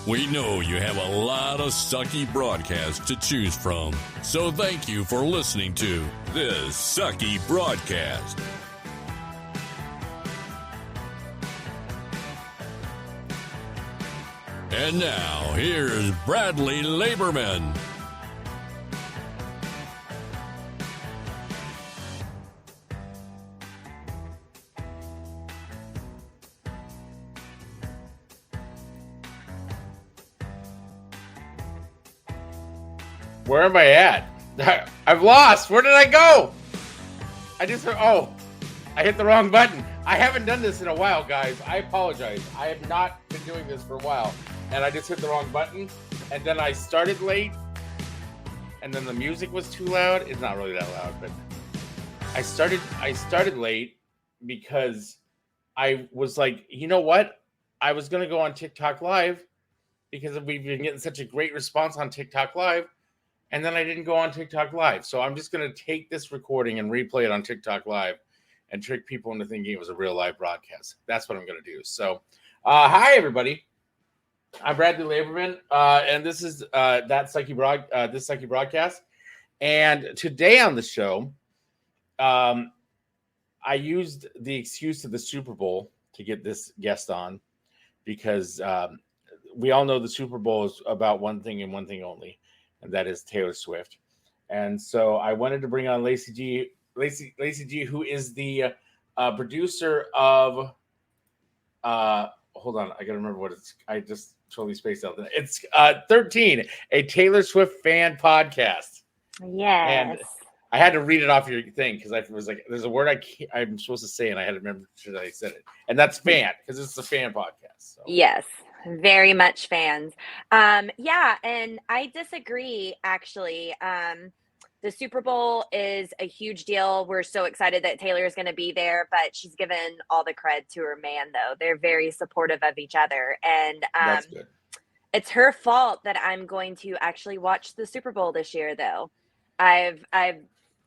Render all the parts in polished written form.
We know you have a lot of sucky broadcasts to choose from, so thank you for listening to this sucky broadcast. And now, here's Bradley Laberman. Where am I at? I've lost. Where did I go? I hit the wrong button. I haven't done this in a while, guys. I apologize. I have not been doing this for a while. And I just hit the wrong button. And then I started late. And then the music was too loud. It's not really that loud, but I started late because I was like, you know what? I was going to go on TikTok Live because we've been getting such a great response on TikTok Live. And then I didn't go on TikTok Live. So I'm just going to take this recording and replay it on TikTok Live and trick people into thinking it was a real live broadcast. That's what I'm going to do. So, hi, everybody. I'm Bradley Laberman, and this is this Sucky Broadcast. And today on the show, I used the excuse of the Super Bowl to get this guest on because we all know the Super Bowl is about one thing and one thing only. And that is Taylor Swift. And so I wanted to bring on Lacey G, who is the producer of hold on, I gotta remember what I just totally spaced out. It's 13, a Taylor Swift fan podcast. Yes. And I had to read it off your thing because I was like, there's a word I'm supposed to say, and I had to remember that I said it. And that's fan, because it's a fan podcast. So. Yes. Very much fans. Yeah, and I disagree, actually. The Super Bowl is a huge deal. We're so excited that Taylor is going to be there, but she's given all the cred to her man, though. They're very supportive of each other. And That's good. It's her fault that I'm going to actually watch the Super Bowl this year, though. I've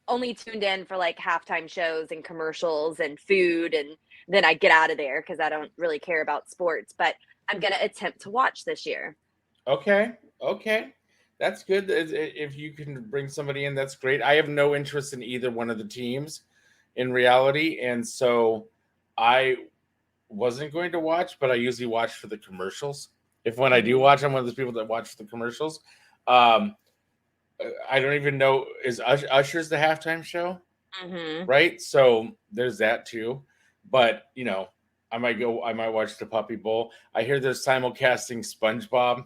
only tuned in for like halftime shows and commercials and food, and then I get out of there because I don't really care about sports. But I'm going to attempt to watch this year. Okay. That's good. If you can bring somebody in, that's great. I have no interest in either one of the teams in reality. And so I wasn't going to watch, but I usually watch for the commercials. When I do watch, I'm one of those people that watch the commercials. I don't even know, is Usher's the halftime show? Mm-hmm. Right? So there's that too. But, I might watch the Puppy Bowl. I hear they're simulcasting SpongeBob.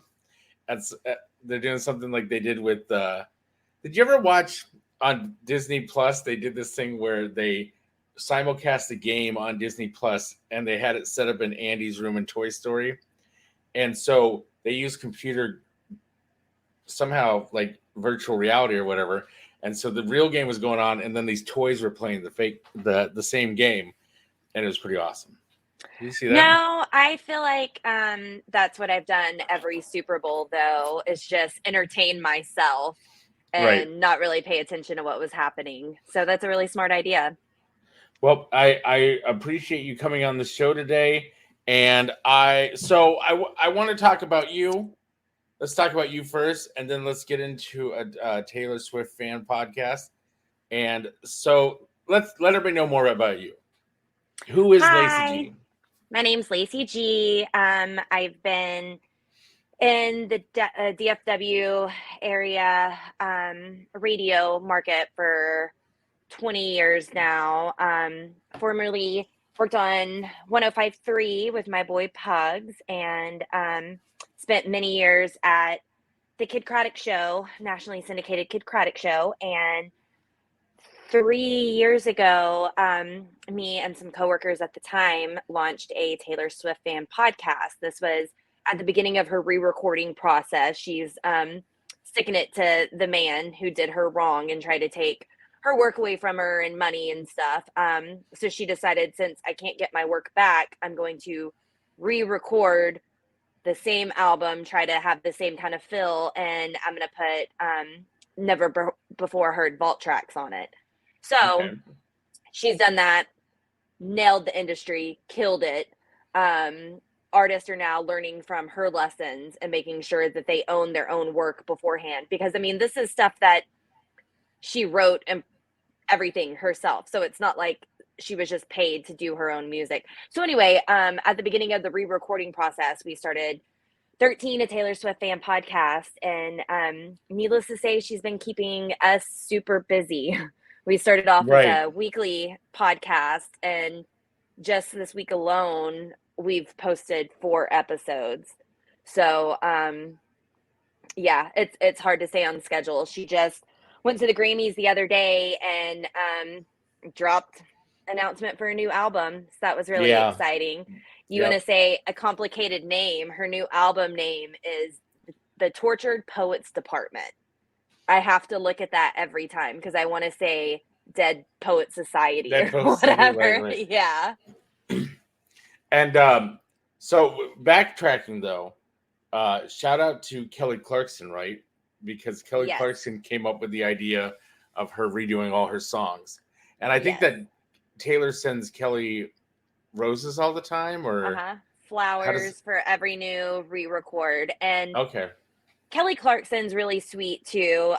They're doing something like they did with. Did you ever watch on Disney Plus? They did this thing where they simulcast a game on Disney Plus, and they had it set up in Andy's room in Toy Story, and so they used computer somehow like virtual reality or whatever, and so the real game was going on, and then these toys were playing the same game, and it was pretty awesome. Did you see that? No, I feel like that's what I've done every Super Bowl, though, is just entertain myself and not really pay attention to what was happening. So that's a really smart idea. Well, I appreciate you coming on the show today. And I want to talk about you. Let's talk about you first, and then let's get into a Taylor Swift fan podcast. And so let everybody know more about you. Who is Lacey G? My name's Lacey G. I've been in the DFW area radio market for 20 years now. Formerly worked on 105.3 with my boy Pugs, and spent many years at the Kid Craddock Show, nationally syndicated Kid Craddock Show, and 3 years ago, me and some coworkers at the time launched a Taylor Swift fan podcast. This was at the beginning of her re-recording process. She's sticking it to the man who did her wrong and tried to take her work away from her and money and stuff. So she decided, since I can't get my work back, I'm going to re-record the same album, try to have the same kind of feel, and I'm going to put never before heard vault tracks on it. So she's done that, nailed the industry, killed it. artists are now learning from her lessons and making sure that they own their own work beforehand. Because I mean, this is stuff that she wrote and everything herself. So it's not like she was just paid to do her own music. So anyway, at the beginning of the re-recording process, we started 13, a Taylor Swift fan podcast. And needless to say, she's been keeping us super busy. We started off with a weekly podcast, and just this week alone, we've posted 4 episodes. So yeah, it's hard to stay on schedule. She just went to the Grammys the other day and dropped announcement for a new album. So that was really exciting. You want to say a complicated name. Her new album name is The Tortured Poets Department. I have to look at that every time because I want to say Dead Poet Society Dead or Poet whatever. Society, right. Yeah. And so backtracking though, shout out to Kelly Clarkson, right? Because Kelly Clarkson came up with the idea of her redoing all her songs. And I think that Taylor sends Kelly roses all the time, or flowers for every new re-record. And Kelly Clarkson's really sweet too.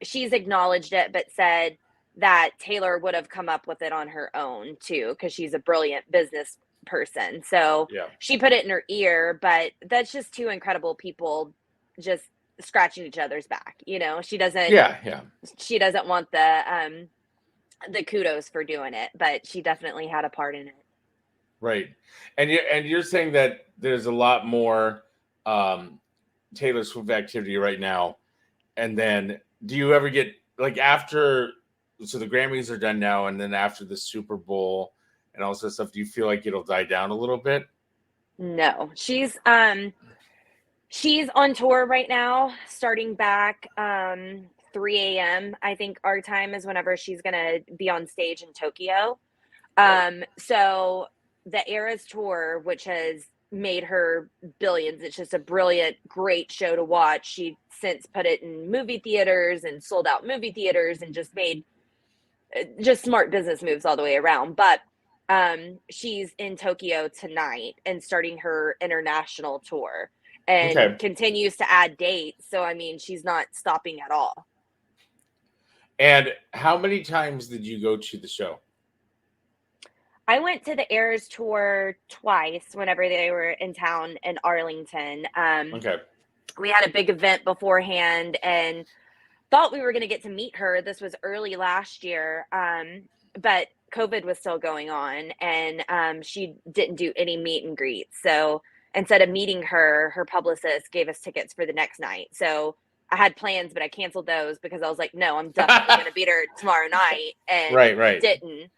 She's acknowledged it, but said that Taylor would have come up with it on her own too, because she's a brilliant business person. So she put it in her ear, but that's just 2 incredible people just scratching each other's back. You know, she doesn't she doesn't want the kudos for doing it, but she definitely had a part in it. Right. And you're saying that there's a lot more Taylor Swift activity right now. And then do you ever get like after, so the Grammys are done now, and then after the Super Bowl and all this stuff, do you feel like it'll die down a little bit? No, she's on tour right now, starting back 3 a.m. I think our time is whenever she's gonna be on stage in Tokyo. So the Eras tour, which has made her billions, it's just a brilliant, great show to watch. She since put it in movie theaters and sold out movie theaters and just made just smart business moves all the way around. But she's in Tokyo tonight and starting her international tour and continues to add dates. So, I mean, she's not stopping at all. And how many times did you go to the show? I went to the Eras tour twice whenever they were in town in Arlington. We had a big event beforehand and thought we were going to get to meet her. This was early last year, but COVID was still going on, and she didn't do any meet and greets. So instead of meeting her, her publicist gave us tickets for the next night. So I had plans, but I canceled those because I was like, no, I'm definitely going to beat her tomorrow night, and didn't.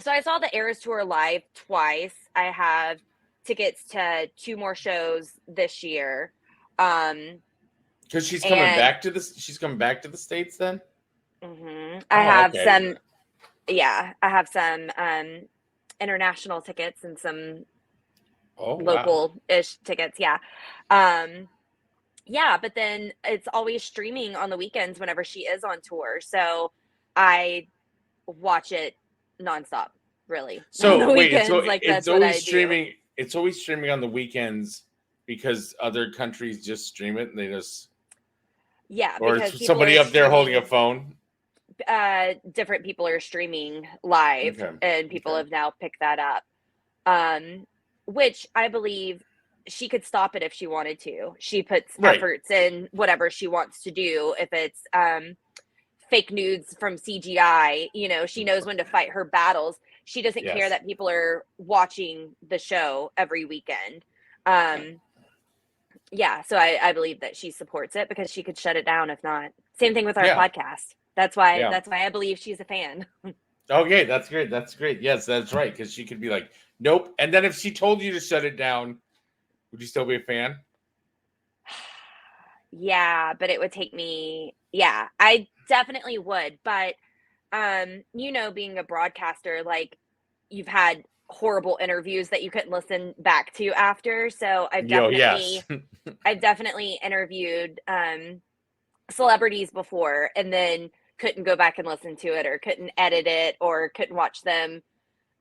So I saw the Eras tour live twice. I have tickets to 2 more shows this year. Because she's coming back to this. She's coming back to the States then. I have some. Yeah, I have some international tickets and some local-ish tickets. Yeah. Yeah, but then it's always streaming on the weekends whenever she is on tour. So I watch it nonstop, really. So wait, so it's always streaming. It's always streaming on the weekends because other countries just stream it and they just or because somebody up there holding a phone. Different people are streaming live, and people have now picked that up. Which I believe she could stop it if she wanted to. She puts efforts in whatever she wants to do. If it's fake nudes from CGI, you know, she knows when to fight her battles. She doesn't care that people are watching the show every weekend. Yeah, so I believe that she supports it because she could shut it down if not. Same thing with our podcast. That's why I believe she's a fan. Okay, that's great. That's great. Yes, that's right. Because she could be like, nope. And then if she told you to shut it down, would you still be a fan? Yeah, but it would take me. Yeah, I definitely would. But, you know, being a broadcaster, like you've had horrible interviews that you couldn't listen back to after. So I've definitely interviewed celebrities before and then couldn't go back and listen to it or couldn't edit it or couldn't watch them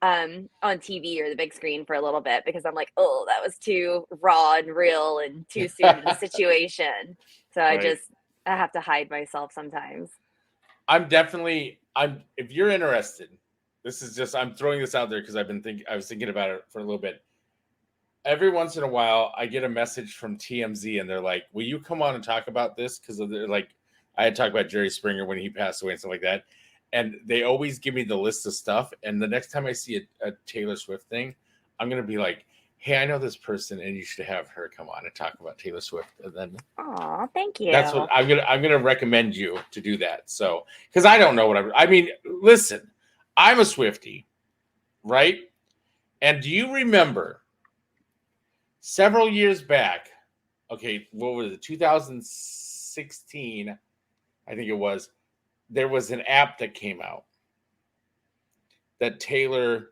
on TV or the big screen for a little bit because I'm like, oh, that was too raw and real and too soon to the situation. So Right. I have to hide myself sometimes. If you're interested, I'm throwing this out there because I was thinking about it for a little bit. Every once in a while, I get a message from TMZ and they're like, will you come on and talk about this? Because they're like, I had talked about Jerry Springer when he passed away and stuff like that. And they always give me the list of stuff. And the next time I see a Taylor Swift thing, I'm going to be like, hey, I know this person and you should have her come on and talk about Taylor Swift. And then Oh, thank you. that's what I'm going to recommend you to do that. So, because I don't know what I mean, listen, I'm a Swiftie, right? And do you remember several years back, okay, what was it, 2016, I think it was, there was an app that came out that Taylor,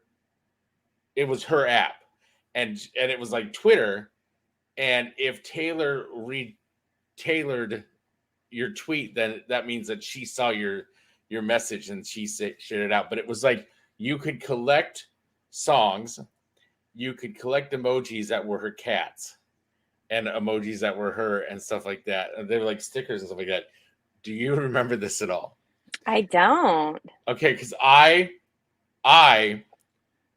it was her app, and it was like Twitter, and if Taylor tailored your tweet, then that means that she saw your message and she shared it out. But it was like you could collect songs, you could collect emojis that were her cats and emojis that were her and stuff like that. And they were like stickers and stuff like that. Do you remember this at all? I don't. Okay, because I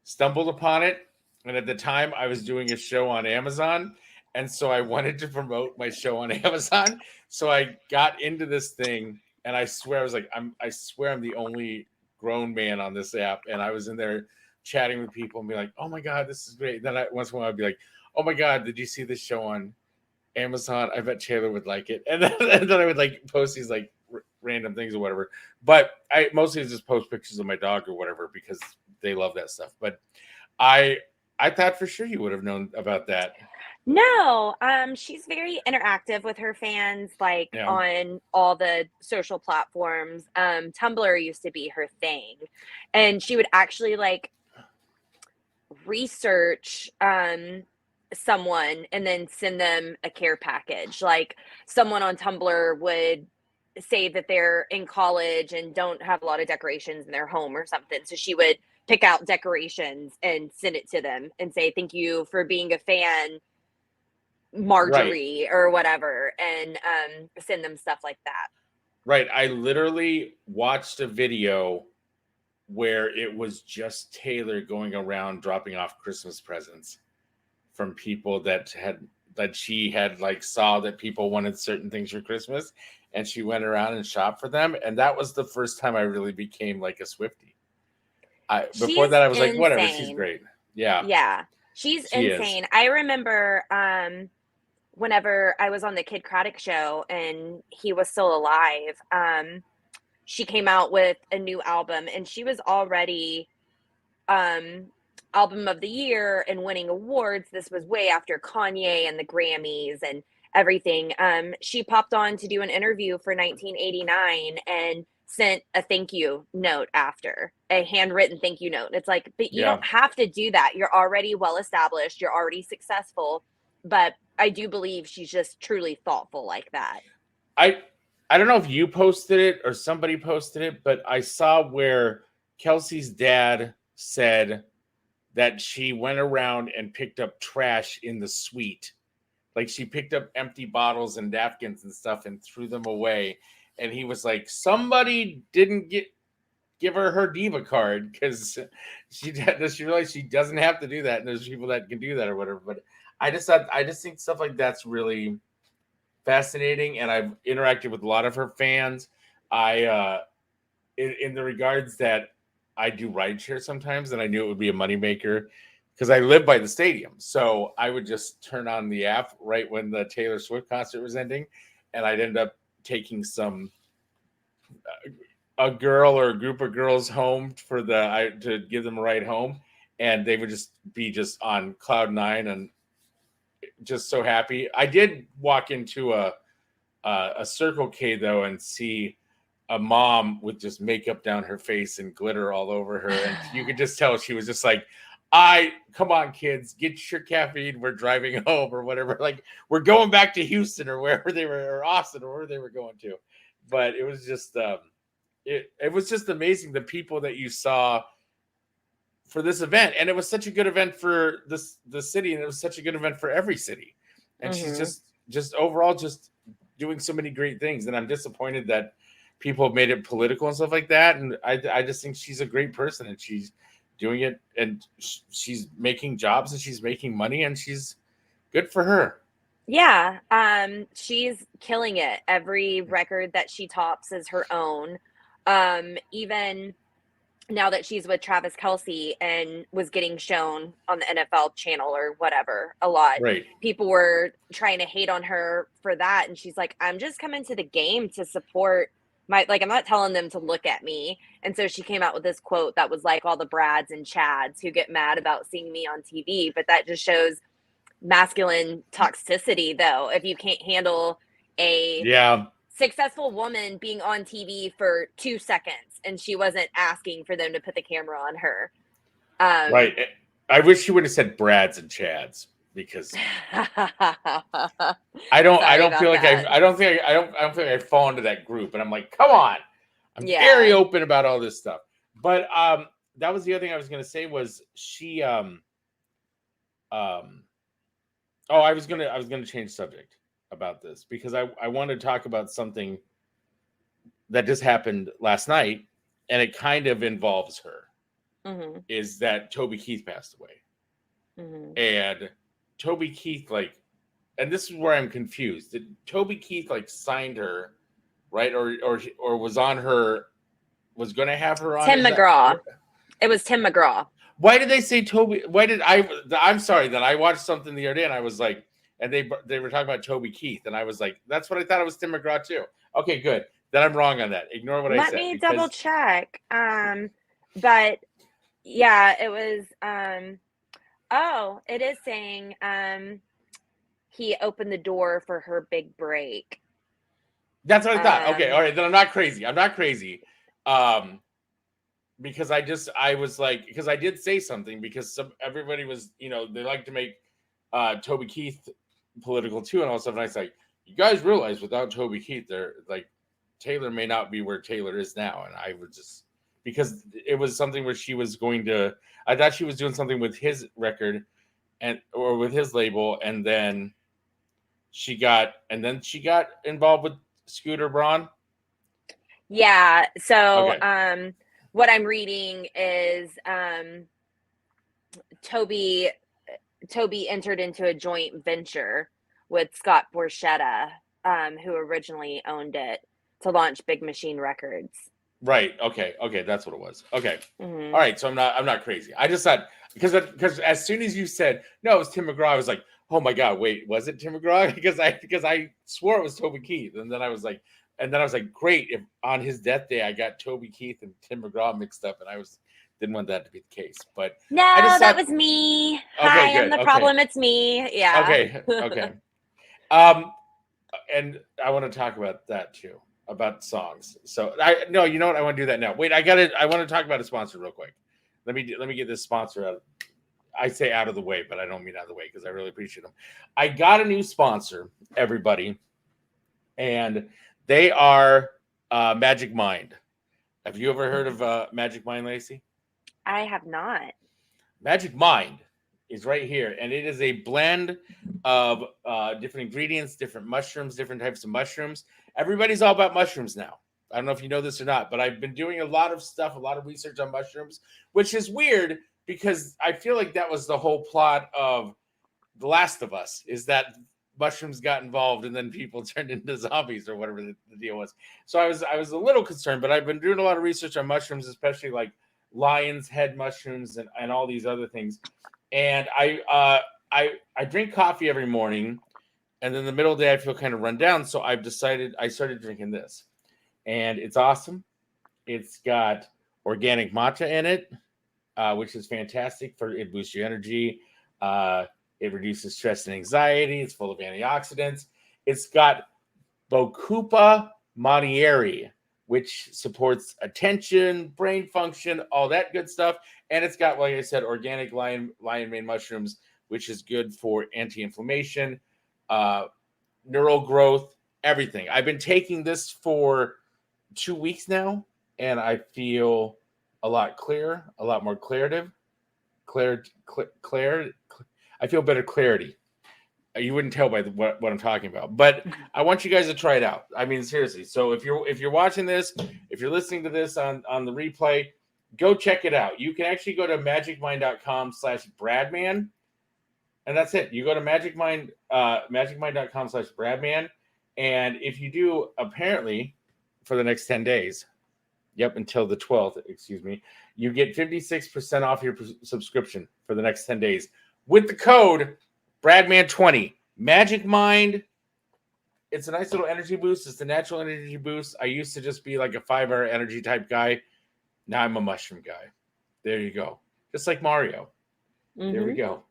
stumbled upon it, and at the time I was doing a show on Amazon, and so I wanted to promote my show on Amazon. So I got into this thing, and I swear I was like, I swear I'm the only grown man on this app, and I was in there chatting with people and be like, oh my god, this is great. Then once in a while I'd be like, oh my god, did you see this show on Amazon? I bet Taylor would like it. And then I would like post these like random things or whatever. But I mostly just post pictures of my dog or whatever because they love that stuff. But I thought for sure you would have known about that. No, she's very interactive with her fans, like on all the social platforms. Tumblr used to be her thing, and she would actually like research someone and then send them a care package. Like someone on Tumblr would say that they're in college and don't have a lot of decorations in their home or something, so she would pick out decorations and send it to them and say, thank you for being a fan, Marjorie, or whatever, and send them stuff like that. Right. I literally watched a video where it was just Taylor going around dropping off Christmas presents from people that she had like saw that people wanted certain things for Christmas, and she went around and shopped for them. And that was the first time I really became like a Swiftie. Before that I was like, whatever, she's great. Yeah. She's insane. I remember whenever I was on the Kid Craddock show and he was still alive, she came out with a new album, and she was already album of the year and winning awards. This was way after Kanye and the Grammys and everything. She popped on to do an interview for 1989 and sent a thank you note after, a handwritten thank you note. It's like, but you don't have to do that. You're already well established. You're already successful. But I do believe she's just truly thoughtful like that. I don't know if you posted it or somebody posted it, but I saw where Kelsey's dad said that she went around and picked up trash in the suite. Like she picked up empty bottles and napkins and stuff and threw them away. And he was like, somebody didn't give her diva card because she realized she doesn't have to do that. And there's people that can do that or whatever. But I just think stuff like that's really fascinating. And I've interacted with a lot of her fans. In the regards that I do rideshare sometimes, and I knew it would be a moneymaker because I live by the stadium. So I would just turn on the app right when the Taylor Swift concert was ending, and I'd end up taking a girl or a group of girls home to give them a ride home, and they would just be on cloud nine and just so happy. I did walk into a Circle K though and see a mom with just makeup down her face and glitter all over her, and you could just tell she was just like, come on, kids, get your caffeine. We're driving home or whatever. Like we're going back to Houston or wherever they were, or Austin or wherever they were going to. But it was just, it was just amazing. The people that you saw for this event, and it was such a good event for the city, and it was such a good event for every city. And she's just overall just doing so many great things. And I'm disappointed that people have made it political and stuff like that. And I just think she's a great person, and she's doing it, and she's making jobs, and she's making money, and she's good for her. Yeah, she's killing it. Every record that she tops is her own. Even now that she's with Travis Kelce and was getting shown on the NFL channel or whatever a lot, Right. people were trying to hate on her for that. And she's like, I'm just coming to the game to support I'm not telling them to look at me. And so she came out with this quote that was like all the Brads and Chads who get mad about seeing me on TV. But that just shows masculine toxicity, though. If you can't handle a successful woman being on TV for 2 seconds, and she wasn't asking for them to put the camera on her. Right. I wish you would have said Brads and Chads, because I don't feel like I don't feel like I fall into that group, and I'm like, come on. I'm very open about all this stuff. But that was the other thing I was going to say was she I was going to change subject about this, because I wanted to talk about something that just happened last night, and it kind of involves her. Mm-hmm. Is that Toby Keith passed away. Mm-hmm. And Toby Keith, and this is where I'm confused. Did Toby Keith signed her, right? Or was on her, was going to have her on? Tim McGraw. It was Tim McGraw. Why did they say Toby? I'm sorry, then I watched something the other day, and I was like, and they were talking about Toby Keith, and I was like, that's what I thought it was, Tim McGraw too. Okay, good. Then I'm wrong on that. Ignore what I said. Let me double check. But yeah, it was, it is saying he opened the door for her big break. That's what I thought. Okay, all right, then I'm not crazy. Because I was like, because I did say something, because everybody was, they like to make Toby Keith political too, and all stuff. And I was like, you guys realize without Toby Keith, they're like, Taylor may not be where Taylor is now. And I was just, because it was something where she was going to, I thought she was doing something with his record or with his label, and then she got involved with Scooter Braun. Yeah. So what I'm reading is Toby entered into a joint venture with Scott Borchetta, who originally owned it, to launch Big Machine Records. Right. Okay. That's what it was. Okay. Mm-hmm. All right. So I'm not crazy. I just thought, because as soon as you said, no, it was Tim McGraw, I was like, oh my God, wait, was it Tim McGraw? because I swore it was Toby Keith. And then I was like, great, if on his death day I got Toby Keith and Tim McGraw mixed up, and I didn't want that to be the case. But no, that was me. Okay, hi, I'm the problem. It's me. Yeah. Okay. And I want to talk about that too, about songs. So you know what? I want to do that now. Wait, I want to talk about a sponsor real quick. Let me get this sponsor out. I say out of the way, but I don't mean out of the way, because I really appreciate them. I got a new sponsor, everybody, and they are Magic Mind. Have you ever heard of Magic Mind, Lacey? I have not. Magic Mind is right here, and it is a blend of different ingredients, different mushrooms, different types of mushrooms. Everybody's all about mushrooms now. I don't know if you know this or not, but I've been doing a lot of stuff, a lot of research on mushrooms, which is weird, because I feel like that was the whole plot of The Last of Us, is that mushrooms got involved and then people turned into zombies or whatever the deal was. So I was a little concerned, but I've been doing a lot of research on mushrooms, especially like lion's head mushrooms and all these other things. And I drink coffee every morning, and then in the middle of the day I feel kind of run down. So I started drinking this, and it's awesome. It's got organic matcha in it, which is fantastic it boosts your energy. It reduces stress and anxiety. It's full of antioxidants. It's got Bacopa monnieri, which supports attention, brain function, all that good stuff. And it's got, like I said, organic lion mane mushrooms, which is good for anti-inflammation, neural growth, everything. I've been taking this for 2 weeks now, and I feel a lot clearer, a lot more claritative. I feel better clarity. You wouldn't tell by what I'm talking about, but I want you guys to try it out. I mean, seriously. So if you're watching this, if you're listening to this on the replay, go check it out. You can actually go to magicmind.com/Bradman, and that's it. You go to magicmind.com/Bradman, and if you do, apparently, for the next 10 days, until the 12th, you get 56% off your subscription for the next 10 days with the code Bradman20. Magic Mind. It's a nice little energy boost. It's the natural energy boost. I used to just be like a 5-hour energy type guy. Now I'm a mushroom guy. There you go. Just like Mario. Mm-hmm. There we go.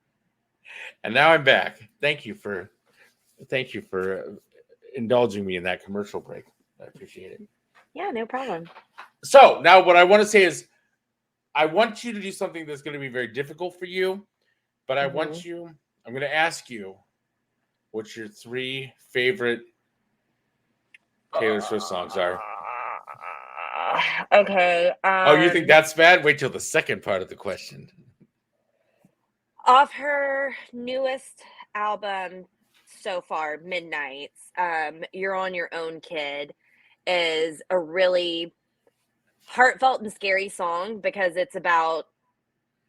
And now I'm back. Thank you for indulging me in that commercial break. I appreciate it. Yeah, no problem. So now what I want to say is I want you to do something that's going to be very difficult for you, but I'm going to ask you what your 3 favorite Taylor Swift songs are. Okay. You think that's bad? Wait till the second part of the question. Off her newest album so far, Midnights, You're on Your Own, Kid, is a really heartfelt and scary song because it's about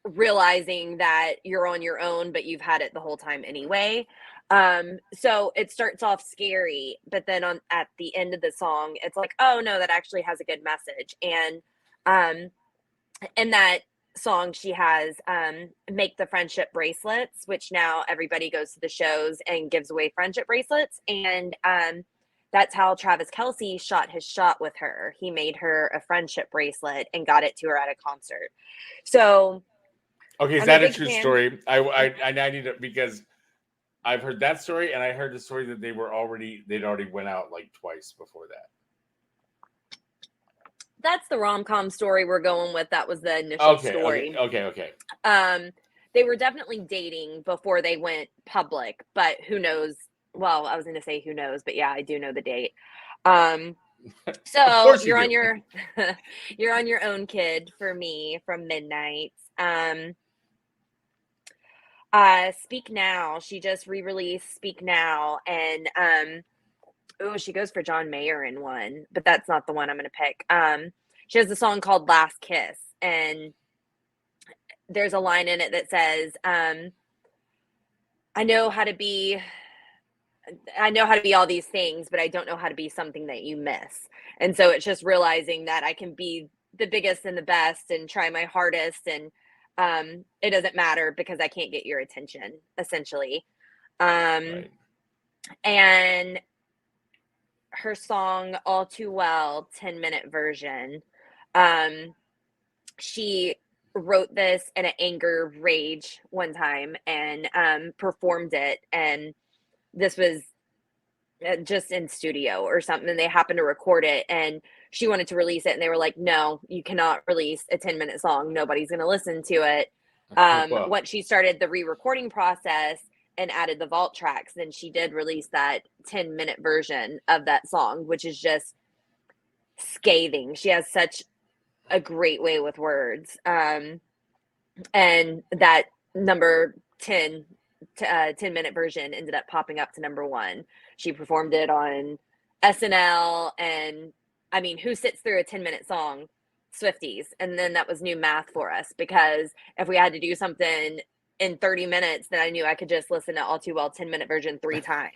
realizing that you're on your own, but you've had it the whole time anyway. So it starts off scary, but then at the end of the song, it's like, oh no, that actually has a good message. And in that song, she has Make the Friendship bracelets, which now everybody goes to the shows and gives away friendship bracelets. And that's how Travis Kelce shot his shot with her. He made her a friendship bracelet and got it to her at a concert. So, okay, is that a true story? I need it because I've heard that story, and I heard the story that they'd already went out like twice before that. That's the rom-com story we're going with. That was the initial story. Okay. They were definitely dating before they went public, but who knows? Well, I was going to say who knows, but yeah, I do know the date. So you're on your own, kid, for me, from Midnights. Speak Now. She just re-released Speak Now, and she goes for John Mayer in one, but that's not the one I'm going to pick. She has a song called Last Kiss, and there's a line in it that says, I know how to be all these things, but I don't know how to be something that you miss. And so it's just realizing that I can be the biggest and the best and try my hardest, and it doesn't matter because I can't get your attention, essentially. Right. And her song All Too Well, 10-minute version. She wrote this in an anger rage one time and performed it, and this was just in studio or something. They happened to record it, and she wanted to release it, and they were like, no, you cannot release a 10-minute song. Nobody's going to listen to it. Once she started the re-recording process and added the vault tracks, then she did release that 10-minute version of that song, which is just scathing. She has such a great way with words. And that number 10-minute version ended up popping up to number 1. She performed it on SNL, and I mean, who sits through a 10-minute song? Swifties. And then that was new math for us, because if we had to do something in 30 minutes, then I knew I could just listen to All Too Well 10-minute version 3 times.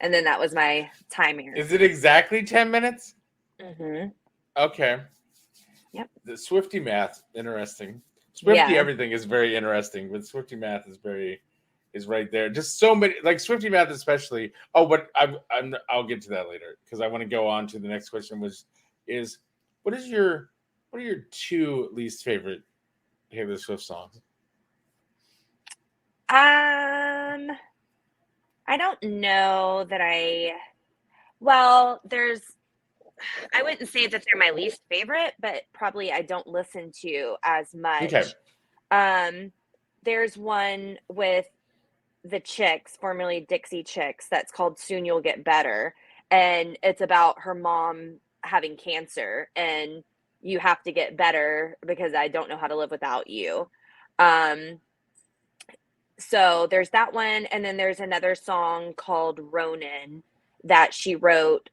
And then that was my timer. Is it exactly 10 minutes? Mm-hmm. Okay. Yep. The Swifty math, interesting. Swifty everything is very interesting, but Swifty math is right there. Just so many, like Swifty math especially. Oh, but I'll get to that later because I want to go on to the next question, which is what are your 2 least favorite Taylor Swift songs? I don't know that I wouldn't say that they're my least favorite, but probably I don't listen to as much. Okay. There's one with the Chicks, formerly Dixie Chicks, that's called Soon You'll Get Better. And it's about her mom having cancer, and you have to get better because I don't know how to live without you. So there's that one, and then there's another song called Ronin that she wrote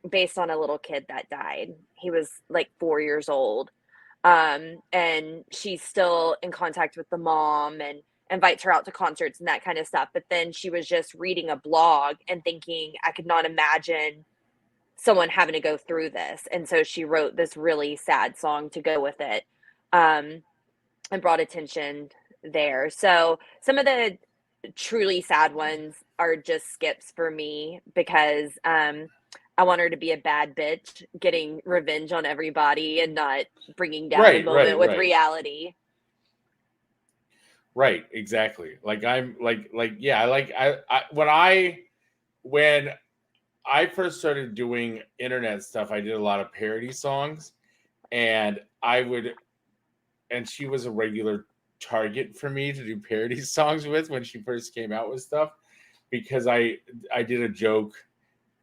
based on a little kid that died. He was like 4 years old. And she's still in contact with the mom and invites her out to concerts and that kind of stuff. But then she was just reading a blog and thinking, I could not imagine someone having to go through this. And so she wrote this really sad song to go with it, and brought attention there. So some of the truly sad ones are just skips for me because I want her to be a bad bitch, getting revenge on everybody and not bringing down the moment with reality. Right, exactly. Like I'm yeah, when I first started doing internet stuff, I did a lot of parody songs, and she was a regular target for me to do parody songs with when she first came out with stuff, because I did a joke,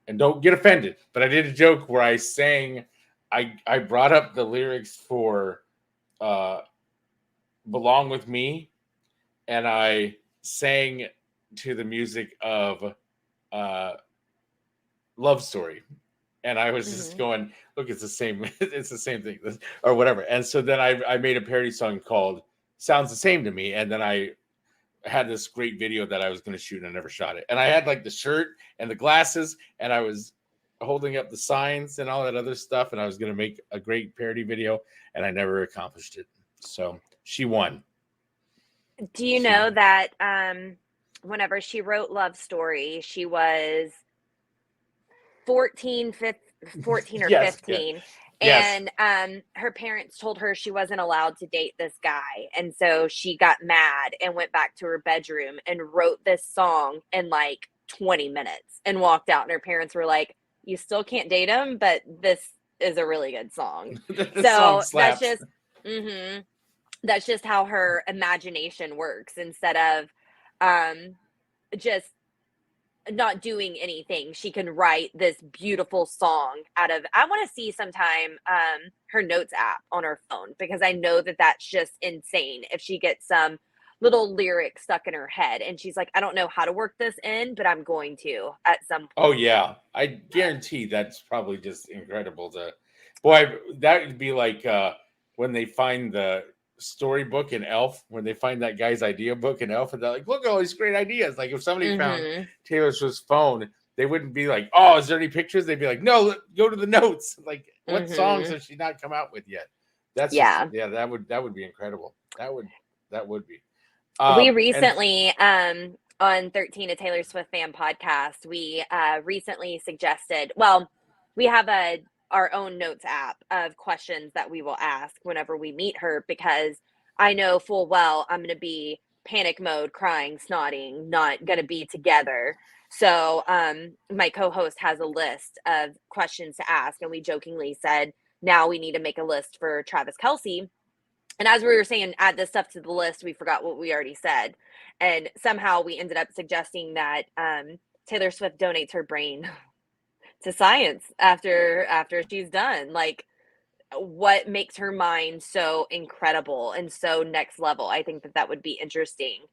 and don't get offended, but I did a joke where I sang, I brought up the lyrics for Belong With Me, and I sang to the music of Love Story. And I was just going, look, it's the same thing, or whatever. And so then I made a parody song called Sounds the Same to Me. And then I had this great video that I was going to shoot, and I never shot it. And I had like the shirt and the glasses, and I was holding up the signs and all that other stuff. And I was going to make a great parody video, and I never accomplished it. So she won. Do you know that whenever she wrote Love Story, she was 14 or 15. Yeah. And her parents told her she wasn't allowed to date this guy. And so she got mad and went back to her bedroom and wrote this song in like 20 minutes and walked out. And her parents were like, you still can't date him, but this is a really good song. So that's just, that's just how her imagination works. Instead of just not doing anything, she can write this beautiful song out of, I want to see sometime her notes app on her phone, because I know that that's just insane if she gets some little lyric stuck in her head and she's like, I don't know how to work this in, but I'm going to at some point. Oh yeah, I guarantee that's probably just incredible to, boy, that would be like when they find the storybook in Elf, when they find that guy's idea book in Elf, and they're like, look at all these great ideas. Like if somebody found Taylor Swift's phone, they wouldn't be like, oh, is there any pictures? They'd be like, no, go to the notes. Like what songs has she not come out with yet? That's that would be incredible. That would be. We recently on 13, a Taylor Swift fan podcast, we recently suggested, well, we have our own notes app of questions that we will ask whenever we meet her, because I know full well I'm going to be panic mode, crying, snotting, not going to be together. So my co-host has a list of questions to ask, and we jokingly said, now we need to make a list for Travis Kelce. And as we were saying, add this stuff to the list, we forgot what we already said. And somehow we ended up suggesting that Taylor Swift donates her brain to science after she's done. Like, what makes her mind so incredible and so next level? I think that would be interesting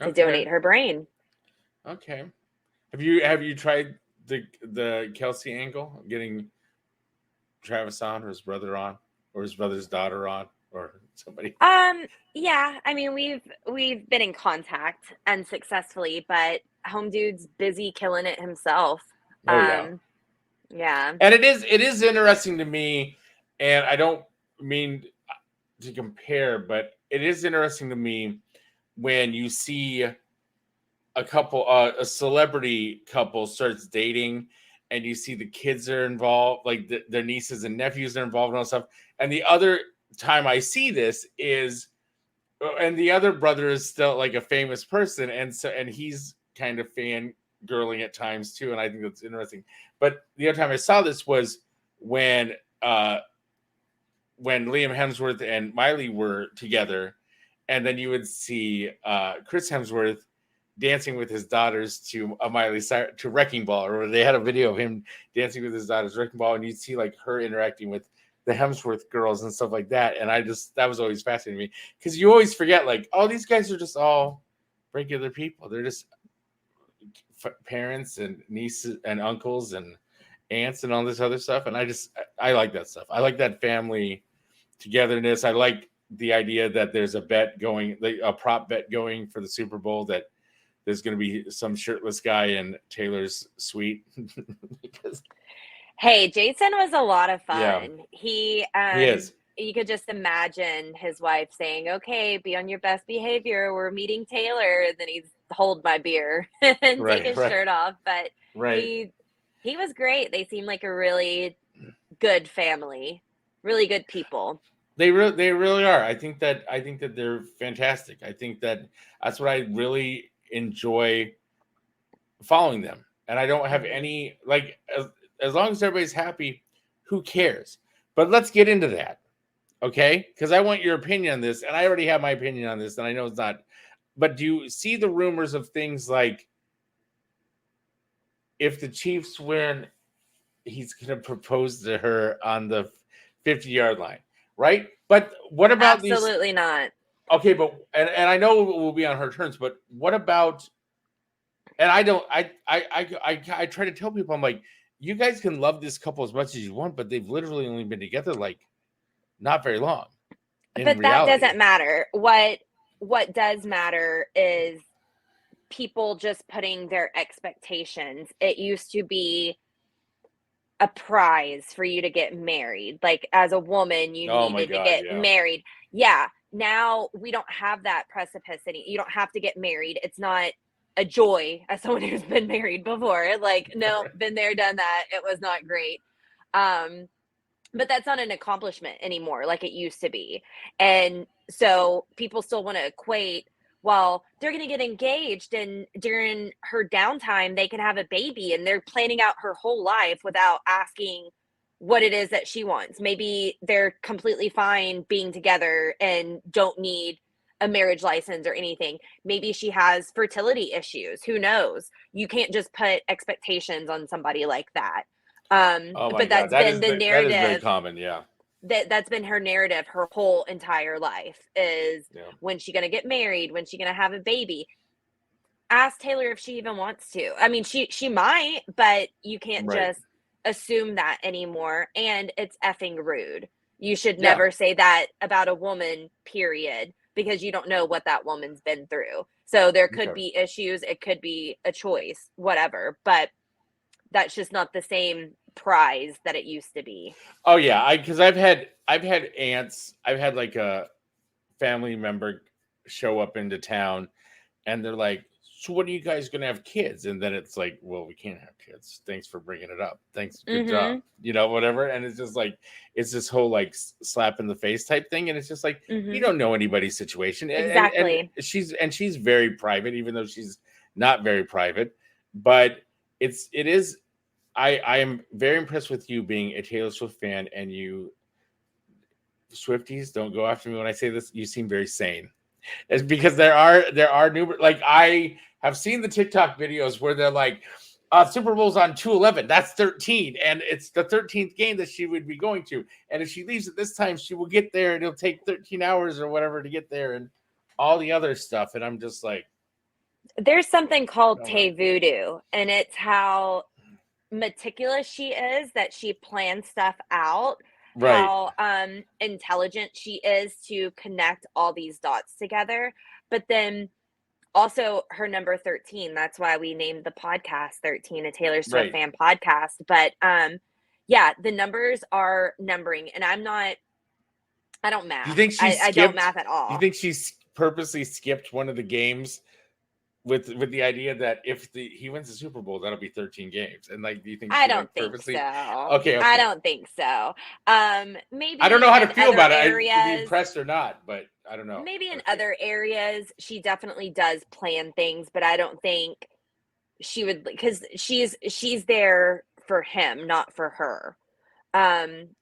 to donate her brain. Okay. Have you tried the Kelce angle, getting Travis on, or his brother on, or his brother's daughter on, or somebody? Yeah, I mean, we've been in contact unsuccessfully, but Home Dude's busy killing it himself. Yeah. And it is interesting to me, and I don't mean to compare, but it is interesting to me when you see a celebrity couple starts dating, and you see the kids are involved, like their nieces and nephews are involved and all stuff. And the other time I see this is, and the other brother is still like a famous person, and he's kind of fangirling at times too, and I think that's interesting. But the other time I saw this was when Liam Hemsworth and Miley were together, and then you would see Chris Hemsworth dancing with his daughters to Wrecking Ball, or they had a video of him dancing with his daughters Wrecking Ball, and you'd see like her interacting with the Hemsworth girls and stuff like that. And that was always fascinating to me because you always forget, like, oh, these guys are just all regular people. They're just parents and nieces and uncles and aunts and all this other stuff. And I like that stuff. I like that family togetherness. I like the idea that there's a prop bet going for the Super Bowl that there's going to be some shirtless guy in Taylor's suite. Hey, Jason was a lot of fun. Yeah. He is. You could just imagine his wife saying, "Okay, be on your best behavior. We're meeting Taylor." And then he's hold my beer and take his shirt off. But he was great. They seemed like a really good family, really good people. They really are. I think that they're fantastic. I think that's what I really enjoy following them. And I don't have any, like, as long as everybody's happy, who cares? But let's get into that. Okay? Because I want your opinion on this, and I already have my opinion on this, and I know it's not. But do you see the rumors of things like if the Chiefs win, he's going to propose to her on the 50-yard line, right? But what about Absolutely not. Okay, but and I know it will be on her terms, but what about? And I don't. I try to tell people, I'm like, you guys can love this couple as much as you want, but they've literally only been together like not very long. But that doesn't matter. What does matter is people just putting their expectations. It used to be a prize for you to get married. Like, as a woman, you needed to get married. Yeah. Now we don't have that precipice. You don't have to get married. It's not a joy as someone who's been married before. Like, no, been there, done that. It was not great. But that's not an accomplishment anymore like it used to be. And so people still want to equate, well, they're going to get engaged and during her downtime, they can have a baby, and they're planning out her whole life without asking what it is that she wants. Maybe they're completely fine being together and don't need a marriage license or anything. Maybe she has fertility issues. Who knows? You can't just put expectations on somebody like that. But that's been the narrative. That is very common, yeah. That's been her narrative her whole entire life is when she going to get married, when she going to have a baby. Ask Taylor if she even wants to. I mean, she might, but you can't just assume that anymore. And it's effing rude. You should never say that about a woman, period, because you don't know what that woman's been through. So there could be issues. It could be a choice, whatever. But that's just not the same prize that it used to be. Oh yeah, because I've had aunts. I've had like a family member show up into town, and they're like, "So when are you guys gonna have kids?" And then it's like, "Well, we can't have kids. Thanks for bringing it up. Thanks, good job." You know, whatever. And it's just like it's this whole like slap in the face type thing, and it's just like you don't know anybody's situation. Exactly. And she's very private, even though she's not very private. But it is. I am very impressed with you being a Taylor Swift fan, and you Swifties, don't go after me when I say this. You seem very sane. It's because there are new, like, I have seen the TikTok videos where they're like, Super Bowl's on 2/11. That's 13, and it's the 13th game that she would be going to. And if she leaves at this time, she will get there, and it'll take 13 hours or whatever to get there, and all the other stuff. And I'm just like, there's something called Tay Voodoo, and it's how meticulous she is, that she plans stuff out, how intelligent she is to connect all these dots together. But then also her number 13, that's why we named the podcast 13, a Taylor Swift fan podcast. But yeah, the numbers are numbering, and I don't math. Do you think I don't math at all. Do you think she's purposely skipped one of the games with the idea that if he wins the Super Bowl, that'll be 13 games? And like, do you think I don't think so. Okay. I don't think so. Maybe I don't know how to feel about it. Areas, I'd be impressed or not, but I don't know. Maybe in other areas she definitely does plan things, but I don't think she would, because she's there for him, not for her.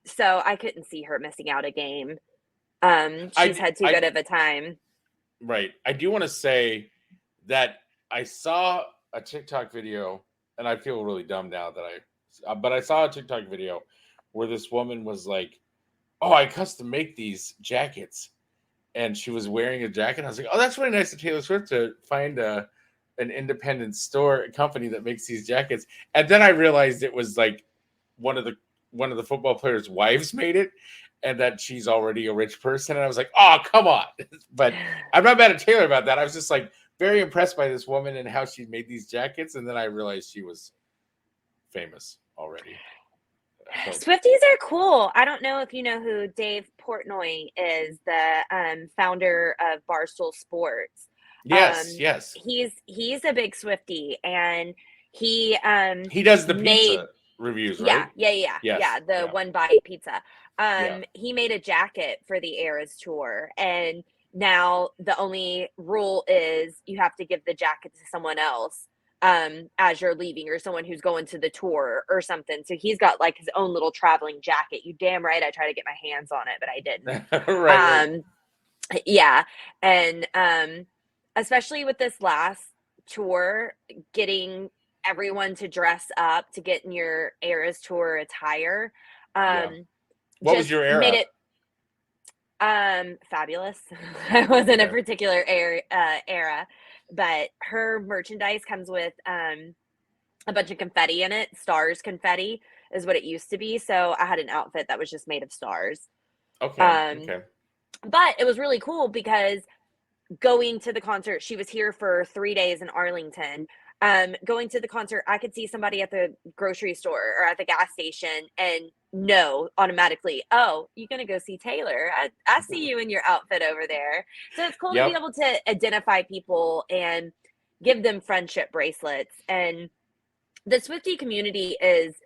So I couldn't see her missing out a game. She's had too good of a time. Right. I do want to say that I saw a TikTok video, and I feel really dumb now but I saw a TikTok video where this woman was like oh, I custom make these jackets. And she was wearing a jacket. I was like, oh, that's really nice of Taylor Swift to find an independent store company that makes these jackets. And then I realized it was like one of the football players' wives made it, and that she's already a rich person. And I was like, oh, come on. But I'm not mad at Taylor about that. I was just like very impressed by this woman and how she made these jackets. And then I realized she was famous already. Swifties are cool. I don't know if you know who Dave Portnoy is, the founder of Barstool Sports. Yes. He's a big Swiftie, and he does the pizza reviews, right? Yeah. The one bite pizza. He made a jacket for the Eras tour, and now the only rule is you have to give the jacket to someone else as you're leaving, or someone who's going to the tour or something. So he's got like his own little traveling jacket. You damn right I tried to get my hands on it, but I didn't. Right. Yeah. And especially with this last tour, getting everyone to dress up to get in your Eras tour attire. What was your era? Made it fabulous. I wasn't a particular era, but her merchandise comes with a bunch of confetti in it. Stars confetti is what it used to be. So I had an outfit that was just made of stars. Okay. But it was really cool because going to the concert, she was here for 3 days in Arlington. Going to the concert, I could see somebody at the grocery store or at the gas station and know automatically, oh, you're going to go see Taylor. I see you in your outfit over there. So it's cool to be able to identify people and give them friendship bracelets. And the Swiftie community is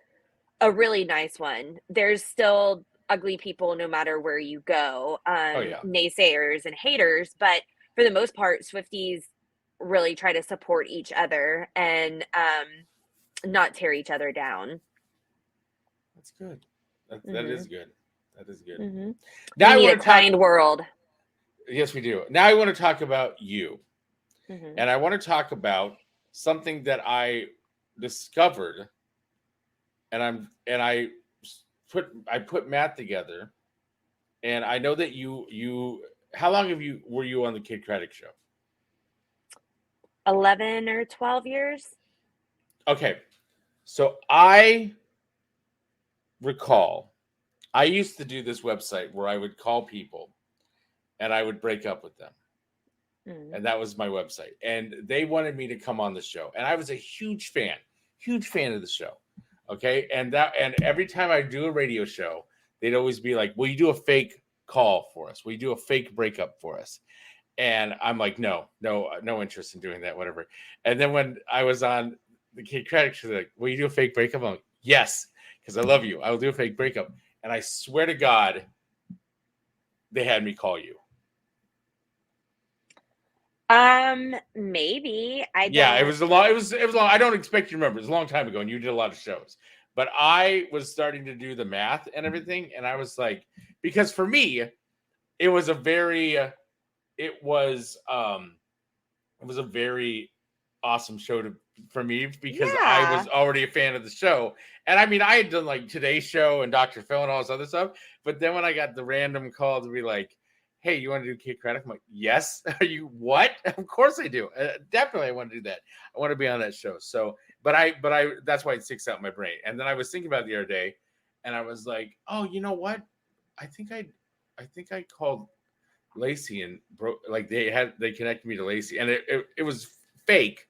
a really nice one. There's still ugly people no matter where you go, naysayers and haters. But for the most part, Swifties really try to support each other and not tear each other down. That's good. That is good. That is good. Mm-hmm. Now we need a kind world. Yes, we do. Now I want to talk about you. Mm-hmm. And I want to talk about something that I discovered, and I put math together, and I know that you how long were you on the Kid Craddock show? 11 or 12 years. Okay. So I recall I used to do this website where I would call people and I would break up with them. And that was my website. And they wanted me to come on the show. And I was a huge fan of the show. Okay. And every time I do a radio show, they'd always be like, will you do a fake call for us? Will you do a fake breakup for us? And I'm like, no interest in doing that, whatever. And then when I was on the Kid Craddock show, like, will you do a fake breakup? I'm like, yes, because I love you. I will do a fake breakup. And I swear to God, they had me call you. Maybe. It was long. I don't expect you to remember. It was a long time ago, and you did a lot of shows. But I was starting to do the math and everything, and I was like, because for me, it was a very awesome show for me because I was already a fan of the show. And I mean, I had done like Today's Show and Dr. Phil and all this other stuff. But then when I got the random call to be like, hey, you want to do Kid Craddock? I'm like, yes. Are you what? Of course I do. Definitely I want to do that. I want to be on that show. So, but I that's why it sticks out in my brain. And then I was thinking about it the other day and I was like, oh, you know what? I think I called Lacey and they connected me to Lacey and it was fake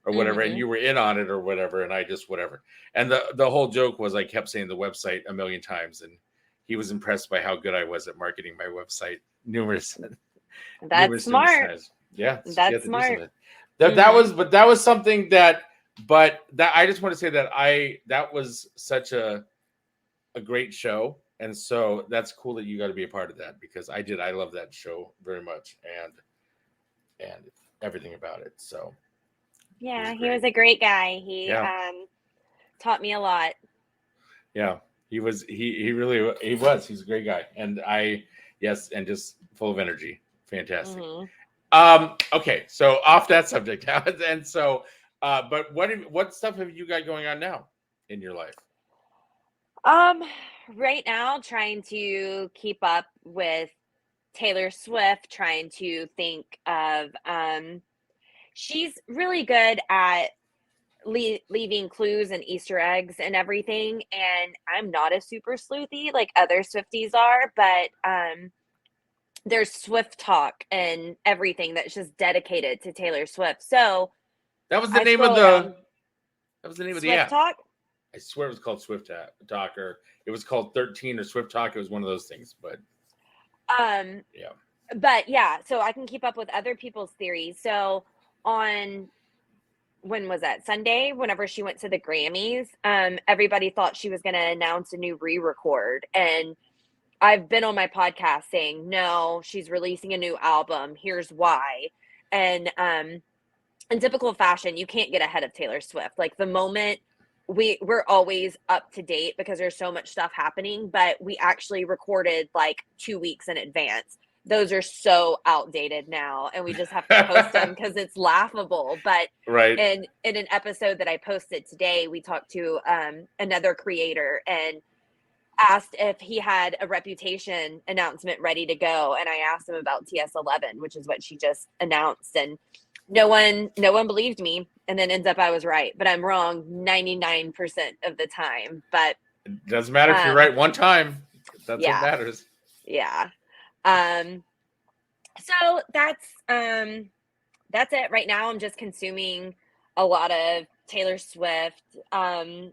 or whatever. And you were in on it or whatever. And I just, whatever. And the whole joke was I kept saying the website a million times and he was impressed by how good I was at marketing my website. That's smart. Yeah, that's smart. That was something that I just want to say that was such a great show, and so that's cool that you got to be a part of that because I love that show very much and everything about it. So yeah, he was a great guy. He taught me a lot. Yeah, he was. He really was. He's a great guy, and yes, and just full of energy. Fantastic. Okay, so off that subject now. And so, but what stuff have you got going on now in your life? Right now, trying to keep up with Taylor Swift, trying to think of, she's really good at leaving clues and Easter eggs and everything. And I'm not a super sleuthy like other Swifties are, but there's Swift Talk and everything that's just dedicated to Taylor Swift. So That was the I name of scroll around the Swift app. Talk. I swear it was called Swift Talk, or it was called 13 or Swift Talk. It was one of those things, but yeah. But yeah, so I can keep up with other people's theories. So on when was that? Sunday, whenever she went to the Grammys, everybody thought she was going to announce a new re-record. And I've been on my podcast saying, no, she's releasing a new album. Here's why. And in typical fashion, you can't get ahead of Taylor Swift. Like the moment we're always up to date because there's so much stuff happening, but we actually recorded like 2 weeks in advance. Those are so outdated now, and we just have to post them because it's laughable. But Right. in an episode that I posted today, we talked to another creator and asked if he had a Reputation announcement ready to go, and I asked him about TS11, which is what she just announced, and no one believed me, and then ends up I was right, but I'm wrong 99% of the time. But It doesn't matter if you're right one time. That's yeah. what matters. Yeah. So that's it. Right now I'm just consuming a lot of Taylor Swift. Having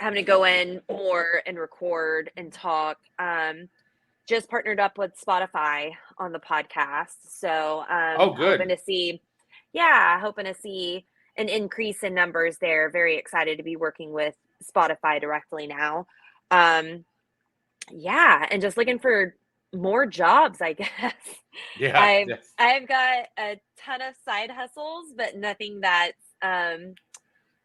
to go in more and record and talk. Just partnered up with Spotify on the podcast. So good. hoping to see an increase in numbers there. Very excited to be working with Spotify directly now. Yeah, and just looking for more jobs, I guess. Yeah. I've got a ton of side hustles, but nothing that's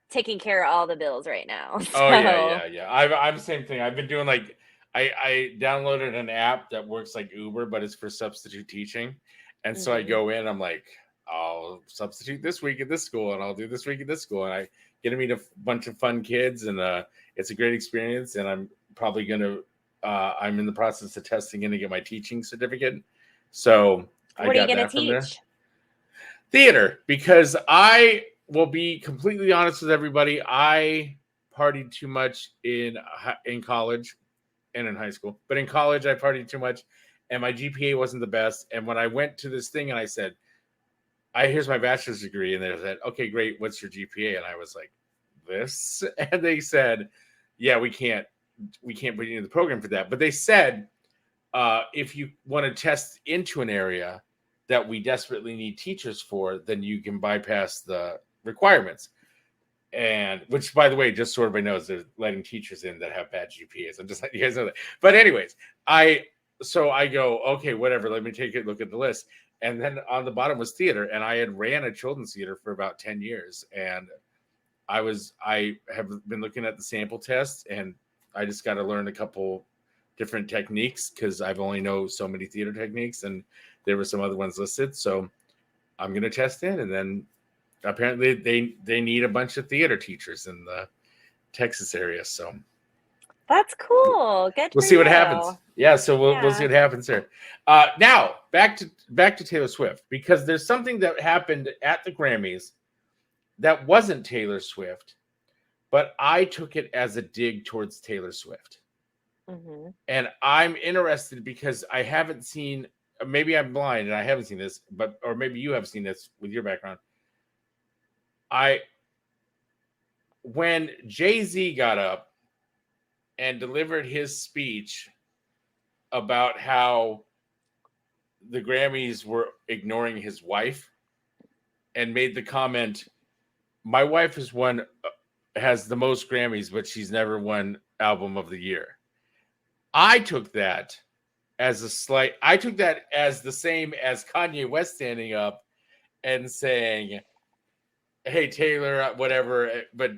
taking care of all the bills right now. So. Oh yeah. I'm the same thing. I've been doing like I downloaded an app that works like Uber, but it's for substitute teaching. And so I go in, I'm like, I'll substitute this week at this school, and I'll do this week at this school, and I get to meet a bunch of fun kids, and it's a great experience. And I'm probably gonna I'm in the process of testing in to get my teaching certificate. So what are you gonna teach? Theater, because I will be completely honest with everybody. I partied too much in college and in high school, but in college I partied too much, and my GPA wasn't the best. And when I went to this thing and I said, here's my bachelor's degree, and they said, okay, great, what's your GPA? And I was like, this, and they said, yeah, we can't put you in the program for that. But they said, if you want to test into an area that we desperately need teachers for, then you can bypass the requirements. And which, by the way, just so everybody knows, they're letting teachers in that have bad GPAs. I'm just letting you guys know that. But anyways, I go, okay, whatever, let me take a look at the list. And then on the bottom was theater, and I had ran a children's theater for about 10 years. And I have been looking at the sample test, and I just got to learn a couple different techniques because I've only know so many theater techniques, and there were some other ones listed. So I'm going to test in, and then apparently they need a bunch of theater teachers in the Texas area. So that's cool. Good. We'll see what happens. Yeah. So we'll see what happens there. Now back to Taylor Swift, because there's something that happened at the Grammys that wasn't Taylor Swift, but I took it as a dig towards Taylor Swift. Mm-hmm. And I'm interested because I haven't seen, maybe I'm blind and I haven't seen this, or maybe you have seen this with your background. When Jay-Z got up and delivered his speech about how the Grammys were ignoring his wife and made the comment, my wife has the most Grammys, but she's never won Album of the Year. I took that as the same as Kanye West standing up and saying, hey, Taylor, whatever, but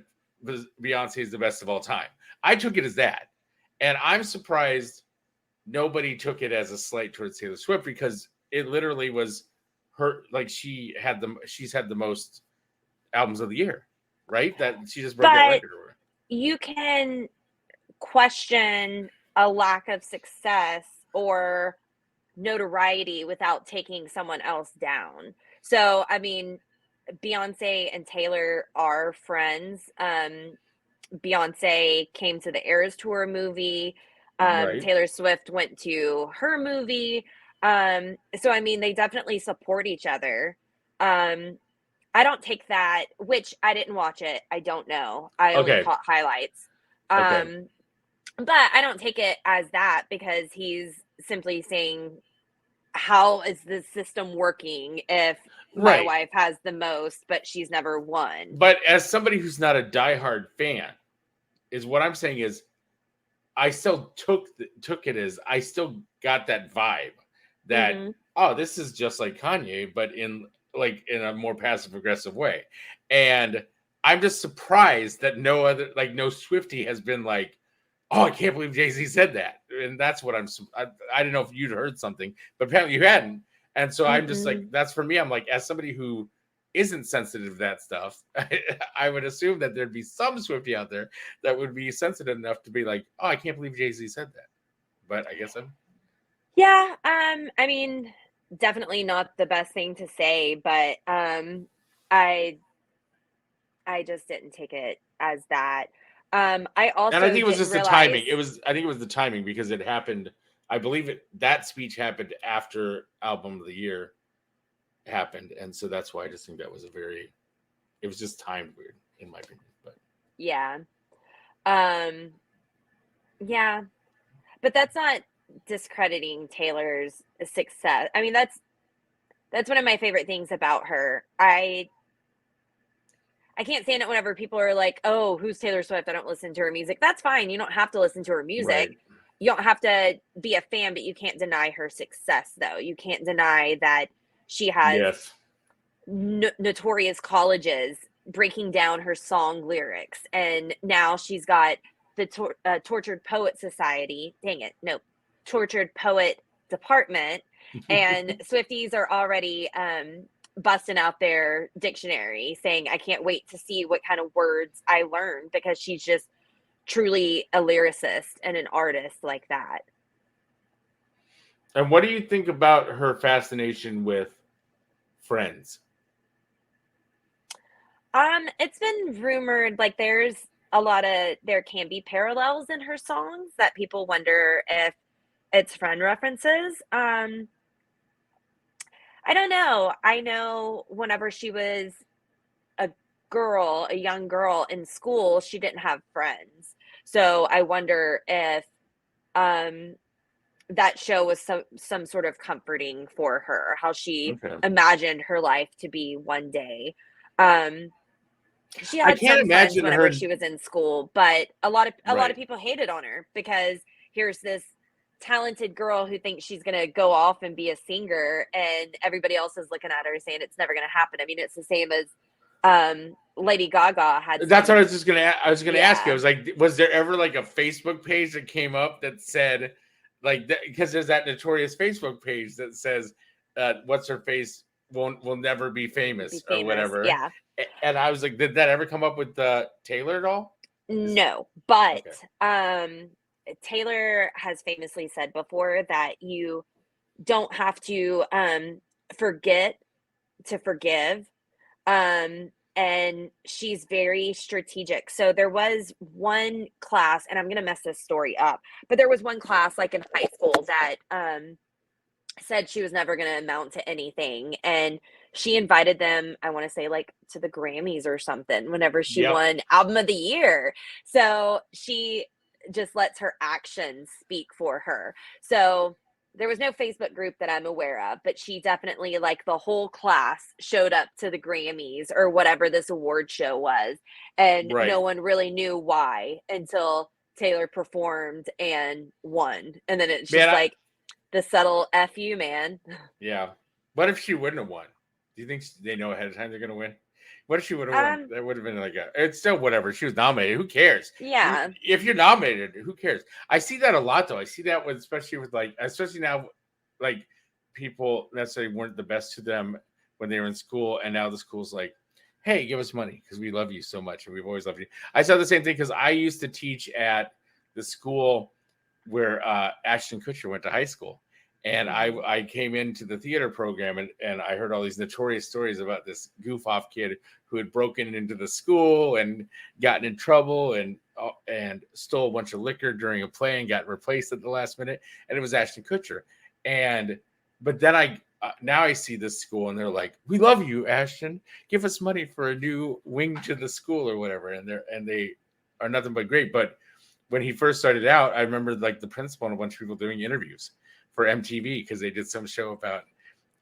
Beyonce is the best of all time. I took it as that. And I'm surprised nobody took it as a slight towards Taylor Swift, because it literally was her, like she's had the most albums of the year, right? That she just broke that record over. You can question a lack of success or notoriety without taking someone else down. So, I mean, Beyonce and Taylor are friends. Beyonce came to the Eras Tour movie. Right. Taylor Swift went to her movie. So I mean, they definitely support each other. I don't take that, which I didn't watch it. I don't know. I only Okay. caught highlights. Okay. But I don't take it as that because he's simply saying, how is the system working if my Right. wife has the most, but she's never won? But as somebody who's not a diehard fan, is what I'm saying is I still took it as I still got that vibe that Mm-hmm. oh, this is just like Kanye, but in a more passive aggressive way. And I'm just surprised that no Swiftie has been like, oh, I can't believe Jay-Z said that. And that's what I don't know if you'd heard something, but apparently you hadn't. And so I'm just like, that's for me. I'm like, as somebody who isn't sensitive to that stuff, I would assume that there'd be some Swiftie out there that would be sensitive enough to be like, oh, I can't believe Jay-Z said that. But I guess I'm. Yeah, I mean, definitely not the best thing to say, but I just didn't take it as that. I And I also think it was didn't just the realize. timing. I think it was the timing because it happened. I believe that speech happened after Album of the Year happened, and so that's why I just think that was it was just timed weird in my opinion. But Yeah. Um, yeah, but that's not discrediting Taylor's success. I mean, that's one of my favorite things about her. I can't stand it whenever people are like, "Oh, who's Taylor Swift? I don't listen to her music." That's fine. You don't have to listen to her music. right, You don't have to be a fan, but you can't deny her success, though. You can't deny that she has yes, notorious colleges breaking down her song lyrics, and now she's got the Tortured Poet Society. Dang it, no, Tortured Poet Department, and Swifties are already busting out their dictionary saying, I can't wait to see what kind of words I learn, because she's just truly a lyricist and an artist like that. And what do you think about her fascination with Friends? It's been rumored like there can be parallels in her songs that people wonder if it's friend references. I don't know. I know whenever she was a young girl in school, she didn't have friends. So I wonder if that show was some sort of comforting for her, how she Okay, imagined her life to be one day. She I had can't some friends imagine whenever her. she was in school, but a lot of Right. people hated on her because here's this talented girl who thinks she's going to go off and be a singer, and everybody else is looking at her saying it's never going to happen. I mean, it's the same as Lady Gaga had That's what I some. was just gonna. I was gonna ask you. I Yeah. was like, was there ever like a Facebook page that came up that said, like, because there's that notorious Facebook page that says, "What's her face will never be Be famous" or famous. whatever. Yeah. And I was like, did that ever come up with Taylor at all? No, but Okay. Taylor has famously said before that you don't have to forget to forgive. And she's very strategic. So there was one class, and I'm going to mess this story up, but there was one class like in high school that said she was never going to amount to anything. And she invited them, I want to say like to the Grammys or something, whenever she Yep. won Album of the Year. So she just lets her actions speak for her. So there was no Facebook group that I'm aware of, but she definitely, like, the whole class showed up to the Grammys or whatever this award show was. And no Right. one really knew why until Taylor performed and won. And then it's Man, just like the subtle F you, man. yeah. What if she wouldn't have won? Do you think they know ahead of time they're gonna win? What if she would have won? That would have been like it's still whatever. She was nominated. Who cares? Yeah. If you're nominated, who cares? I see that a lot though. I see that with especially now, like people necessarily weren't the best to them when they were in school, and now the school's like, hey, give us money because we love you so much and we've always loved you. I saw the same thing because I used to teach at the school where Ashton Kutcher went to high school. And I came into the theater program and I heard all these notorious stories about this goof off kid who had broken into the school and gotten in trouble and stole a bunch of liquor during a play and got replaced at the last minute. And it was Ashton Kutcher. But then now I see this school and they're like, "We love you, Ashton. Give us money for a new wing to the school or whatever." And they are nothing but great. But when he first started out, I remember like the principal and a bunch of people doing interviews for MTV because they did some show about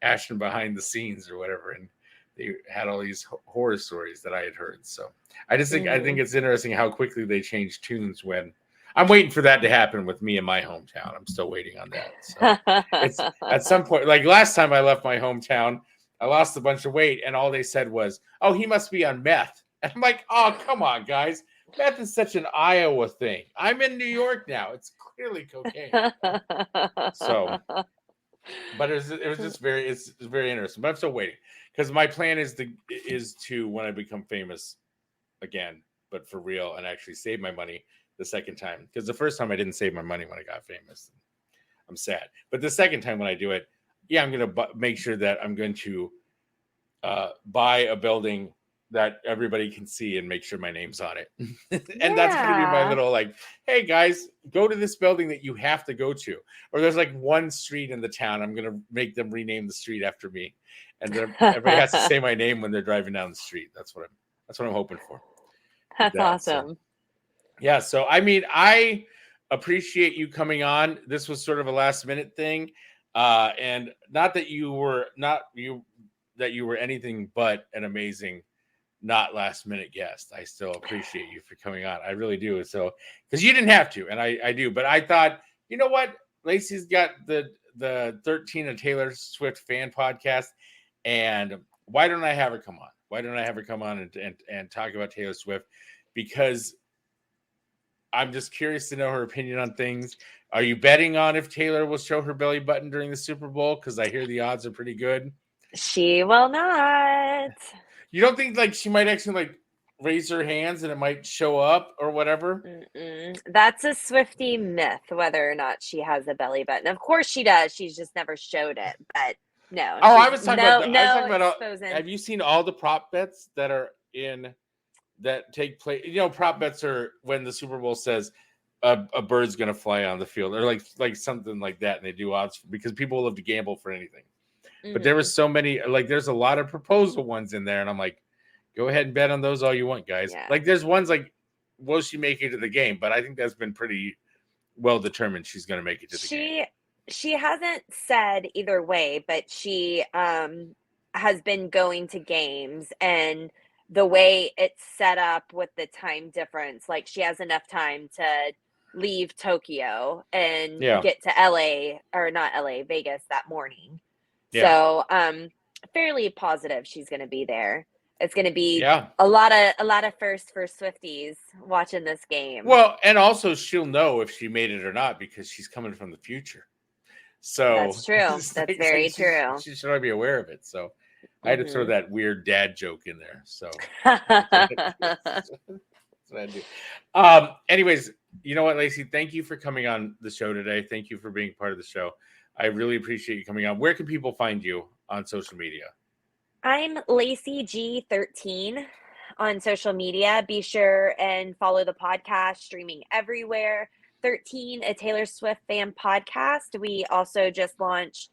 Ashton behind the scenes or whatever, and they had all these horror stories that I had heard. So I think it's interesting how quickly they change tunes. When I'm waiting for that to happen with me in my hometown. I'm still waiting on that. So it's at some point, like last time I left my hometown, I lost a bunch of weight, and all they said was, "Oh, he must be on meth." And I'm like, "Oh, come on, guys. Meth is such an Iowa thing. I'm in New York now. It's clearly cocaine." So, but it was just it's very interesting. But I'm still waiting because my plan is to when I become famous again, but for real, and actually save my money the second time. Because the first time I didn't save my money when I got famous. I'm sad. But the second time when I do it, I'm going to make sure that I'm going to buy a building that everybody can see and make sure my name's on it. And that's going to be my little like, "Hey guys, go to this building that you have to go to." Or there's like one street in the town. I'm going to make them rename the street after me. And everybody has to say my name when they're driving down the street. That's what I'm hoping for. That's awesome. So I mean, I appreciate you coming on. This was sort of a last minute thing. And not that you were anything but an amazing not last minute guest. I still appreciate you for coming on. I really do. So, because you didn't have to, and I do, but I thought, you know what? Lacey's got the 13 of Taylor Swift fan podcast, and why don't I have her come on? Why don't I have her come on and talk about Taylor Swift? Because I'm just curious to know her opinion on things. Are you betting on if Taylor will show her belly button during the Super Bowl? Because I hear the odds are pretty good. She will not. You don't think like she might actually like raise her hands and it might show up or whatever? That's a Swiftie myth, whether or not she has a belly button. Of course she does. She's just never showed it. But no. Oh, I was talking about have you seen all the prop bets that take place? You know, prop bets are when the Super Bowl says a bird's going to fly on the field or like something like that. And they do odds because people love to gamble for anything. But there was so many, like there's a lot of proposal ones in there. And I'm like, go ahead and bet on those all you want, guys. Yeah. Like there's ones like, will she make it to the game? But I think that's been pretty well determined. She's going to make it to the game. She hasn't said either way, but she has been going to games, and the way it's set up with the time difference, like she has enough time to leave Tokyo and get to Vegas that morning. Yeah. So fairly positive she's going to be there. It's going to be a lot of firsts for Swifties watching this game. Well, and also she'll know if she made it or not because she's coming from the future. So that's true. That's very true. She should be aware of it. So I had to throw that weird dad joke in there. So that's what I do. Anyways, you know what, Lacey? Thank you for coming on the show today. Thank you for being part of the show. I really appreciate you coming on. Where can people find you on social media? I'm Lacey G13 on social media. Be sure and follow the podcast, streaming everywhere. 13, a Taylor Swift fan podcast. We also just launched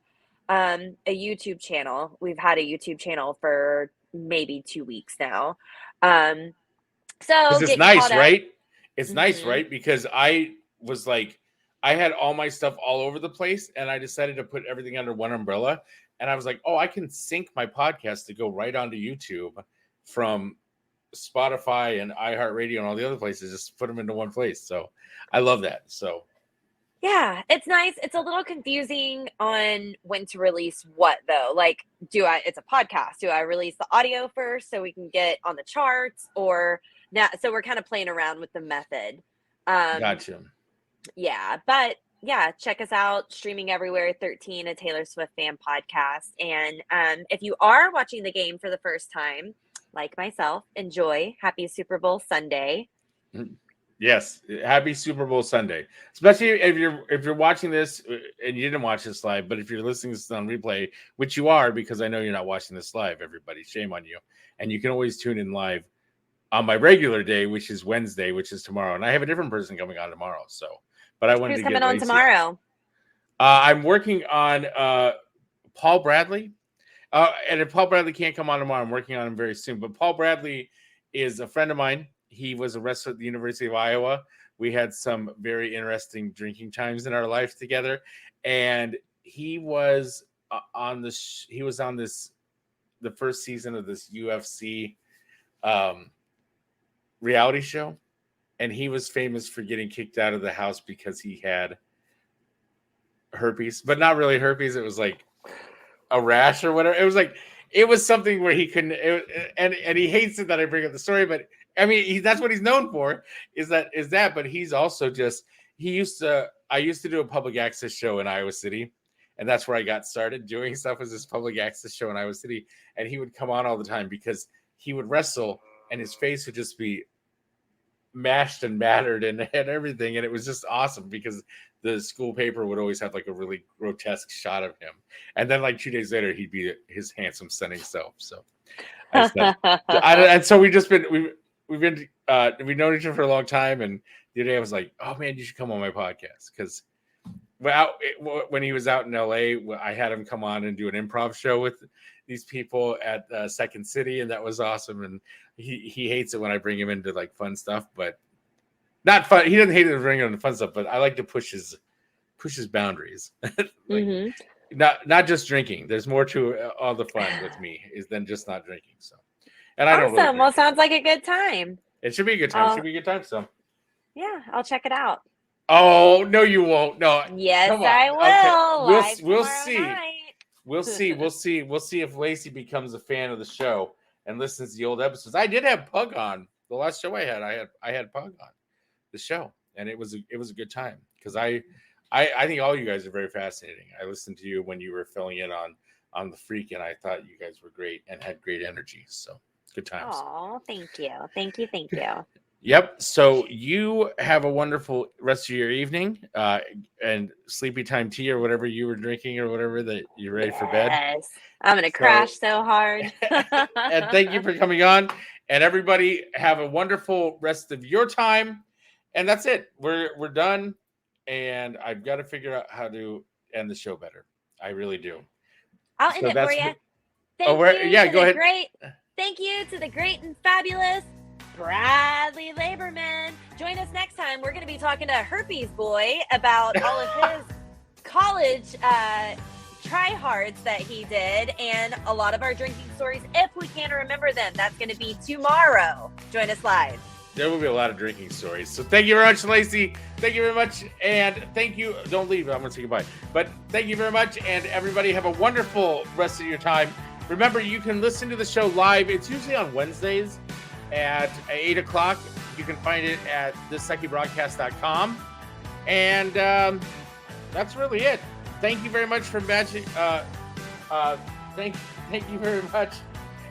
a YouTube channel. We've had a YouTube channel for maybe 2 weeks now. So it's nice, right? It's nice, right? Because I was like, I had all my stuff all over the place, and I decided to put everything under one umbrella. And I was like, oh, I can sync my podcast to go right onto YouTube from Spotify and iHeartRadio and all the other places, just put them into one place. So I love that. So yeah, it's nice. It's a little confusing on when to release what though. Like, it's a podcast. Do I release the audio first so we can get on the charts, or now? So we're kind of playing around with the method. Gotcha. Yeah, but yeah, check us out, streaming everywhere, 13, a Taylor Swift fan podcast. And if you are watching the game for the first time, like myself, enjoy. Happy Super Bowl Sunday. Yes, happy Super Bowl Sunday. Especially if you're watching this and you didn't watch this live, but if you're listening to this on replay, which you are, because I know you're not watching this live, everybody, shame on you. And you can always tune in live on my regular day, which is Wednesday, which is tomorrow. And I have a different person coming on tomorrow. So, but I wanted Who's to coming get on Lacey. tomorrow? I'm working on Paul Bradley. And if Paul Bradley can't come on tomorrow, I'm working on him very soon. But Paul Bradley is a friend of mine. He was a wrestler at the University of Iowa. We had some very interesting drinking times in our life together. And he was on the first season of this UFC reality show. And he was famous for getting kicked out of the house because he had herpes, but not really herpes. It was like a rash or whatever. It was something where he couldn't, and he hates it that I bring up the story, but I mean, that's what he's known for is that, but he's also I used to do a public access show in Iowa City, and that's where I got started doing stuff, was this public access show in Iowa City. And he would come on all the time because he would wrestle and his face would just be mashed and battered and everything. And it was just awesome because the school paper would always have like a really grotesque shot of him. And then like 2 days later, he'd be his handsome, stunning self. So and so we've known each other for a long time. And the other day I was like, oh man, you should come on my podcast. Because when he was out in LA, I had him come on and do an improv show with these people at Second City. And that was awesome. And he hates it when I bring him into like fun stuff, but not fun. He doesn't hate it to bring him into fun stuff, but I like to push his boundaries. Not just drinking. There's more to all the fun with me than just not drinking. So, and I don't really Well, sounds like a good time. It should be a good time. Should be a good time. So, yeah, I'll check it out. Oh no, you won't. No. Yes, I will. Okay. We'll see. We'll see. We'll see if Lacey becomes a fan of the show and listens to the old episodes. I did have Pug on the last show I had Pug on the show, and it was a good time because I think all you guys are very fascinating. I listened to you when you were filling in on the Freak, and I thought you guys were great and had great energy. So good times. Oh, thank you. Yep. So you have a wonderful rest of your evening and sleepy time tea or whatever you were drinking or whatever that you're ready for bed. Yes. I'm going to crash so hard. And thank you for coming on. And everybody have a wonderful rest of your time. And that's it. We're done. And I've got to figure out how to end the show better. I really do. I'll end it for you. Thank you to the great and fabulous Bradley Laberman. Join us next time. We're going to be talking to Herpes Boy about all of his college tryhards that he did and a lot of our drinking stories, if we can remember them. That's going to be tomorrow. Join us live. There will be a lot of drinking stories. So thank you very much, Lacey. Thank you very much. And thank you. Don't leave. I'm going to say goodbye. But thank you very much. And everybody have a wonderful rest of your time. Remember, you can listen to the show live. It's usually on Wednesdays at 8 o'clock. You can find it at thissuckybroadcast.com. And that's really it. Thank you very much for Magic. Thank you very much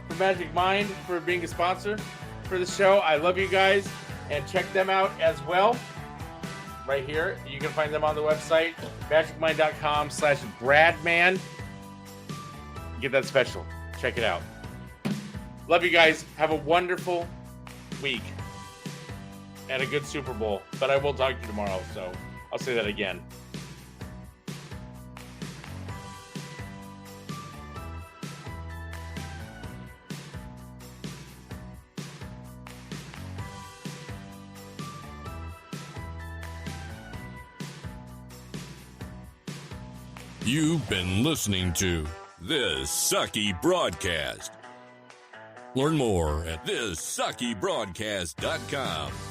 for Magic Mind for being a sponsor for the show. I love you guys, and check them out as well. Right here, you can find them on the website magicmind.com/Bradman. Get that special. Check it out. Love you guys. Have a wonderful week and a good Super Bowl. But I will talk to you tomorrow, so I'll say that again. You've been listening to This Sucky Broadcast. Learn more at thissuckybroadcast.com.